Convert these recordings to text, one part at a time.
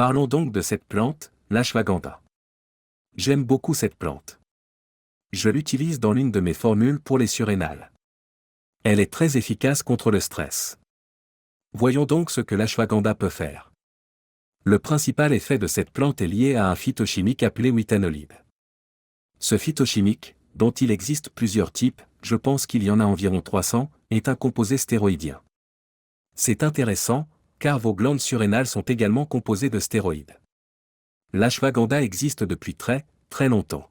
Parlons donc de cette plante, l'ashwagandha. J'aime beaucoup cette plante. Je l'utilise dans l'une de mes formules pour les surrénales. Elle est très efficace contre le stress. Voyons donc ce que l'ashwagandha peut faire. Le principal effet de cette plante est lié à un phytochimique appelé withanolide. Ce phytochimique, dont il existe plusieurs types, je pense qu'il y en a environ 300, est un composé stéroïdien. C'est intéressant, car vos glandes surrénales sont également composées de stéroïdes. L'ashwagandha existe depuis très, très longtemps.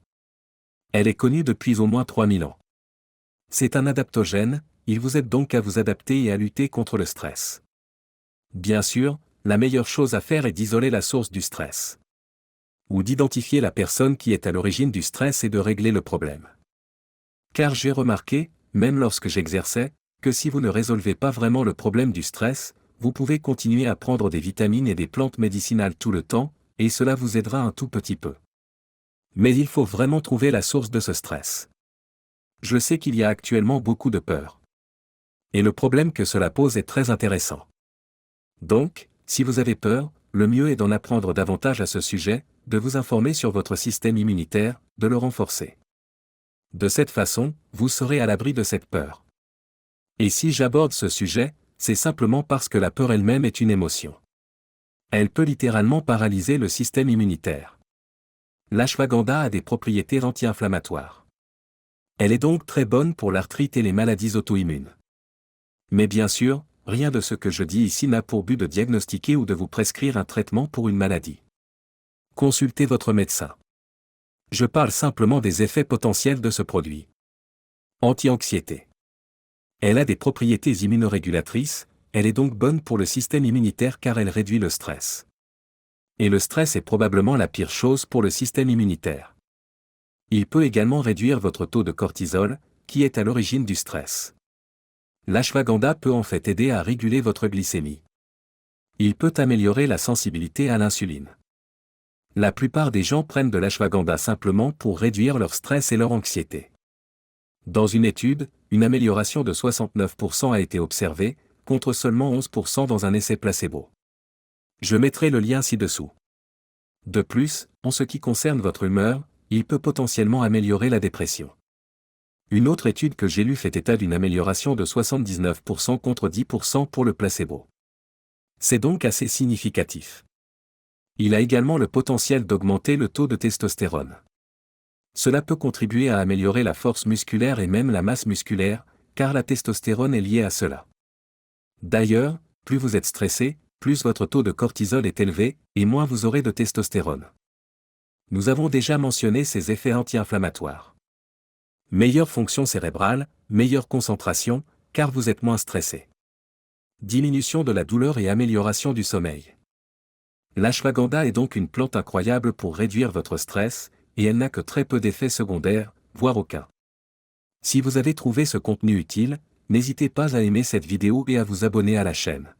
Elle est connue depuis au moins 3000 ans. C'est un adaptogène, il vous aide donc à vous adapter et à lutter contre le stress. Bien sûr, la meilleure chose à faire est d'isoler la source du stress. Ou d'identifier la personne qui est à l'origine du stress et de régler le problème. Car j'ai remarqué, même lorsque j'exerçais, que si vous ne résolvez pas vraiment le problème du stress, vous pouvez continuer à prendre des vitamines et des plantes médicinales tout le temps, et cela vous aidera un tout petit peu. Mais il faut vraiment trouver la source de ce stress. Je sais qu'il y a actuellement beaucoup de peur. Et le problème que cela pose est très intéressant. Donc, si vous avez peur, le mieux est d'en apprendre davantage à ce sujet, de vous informer sur votre système immunitaire, de le renforcer. De cette façon, vous serez à l'abri de cette peur. Et si j'aborde ce sujet, c'est simplement parce que la peur elle-même est une émotion. Elle peut littéralement paralyser le système immunitaire. L'ashwagandha a des propriétés anti-inflammatoires. Elle est donc très bonne pour l'arthrite et les maladies auto-immunes. Mais bien sûr, rien de ce que je dis ici n'a pour but de diagnostiquer ou de vous prescrire un traitement pour une maladie. Consultez votre médecin. Je parle simplement des effets potentiels de ce produit. Anti-anxiété. Elle a des propriétés immunorégulatrices, elle est donc bonne pour le système immunitaire car elle réduit le stress. Et le stress est probablement la pire chose pour le système immunitaire. Il peut également réduire votre taux de cortisol, qui est à l'origine du stress. L'ashwagandha peut en fait aider à réguler votre glycémie. Il peut améliorer la sensibilité à l'insuline. La plupart des gens prennent de l'ashwagandha simplement pour réduire leur stress et leur anxiété. Dans une étude, une amélioration de 69% a été observée, contre seulement 11% dans un essai placebo. Je mettrai le lien ci-dessous. De plus, en ce qui concerne votre humeur, il peut potentiellement améliorer la dépression. Une autre étude que j'ai lue fait état d'une amélioration de 79% contre 10% pour le placebo. C'est donc assez significatif. Il a également le potentiel d'augmenter le taux de testostérone. Cela peut contribuer à améliorer la force musculaire et même la masse musculaire, car la testostérone est liée à cela. D'ailleurs, plus vous êtes stressé, plus votre taux de cortisol est élevé, et moins vous aurez de testostérone. Nous avons déjà mentionné ces effets anti-inflammatoires. Meilleure fonction cérébrale, meilleure concentration, car vous êtes moins stressé. Diminution de la douleur et amélioration du sommeil. L'ashwagandha est donc une plante incroyable pour réduire votre stress, et elle n'a que très peu d'effets secondaires, voire aucun. Si vous avez trouvé ce contenu utile, n'hésitez pas à aimer cette vidéo et à vous abonner à la chaîne.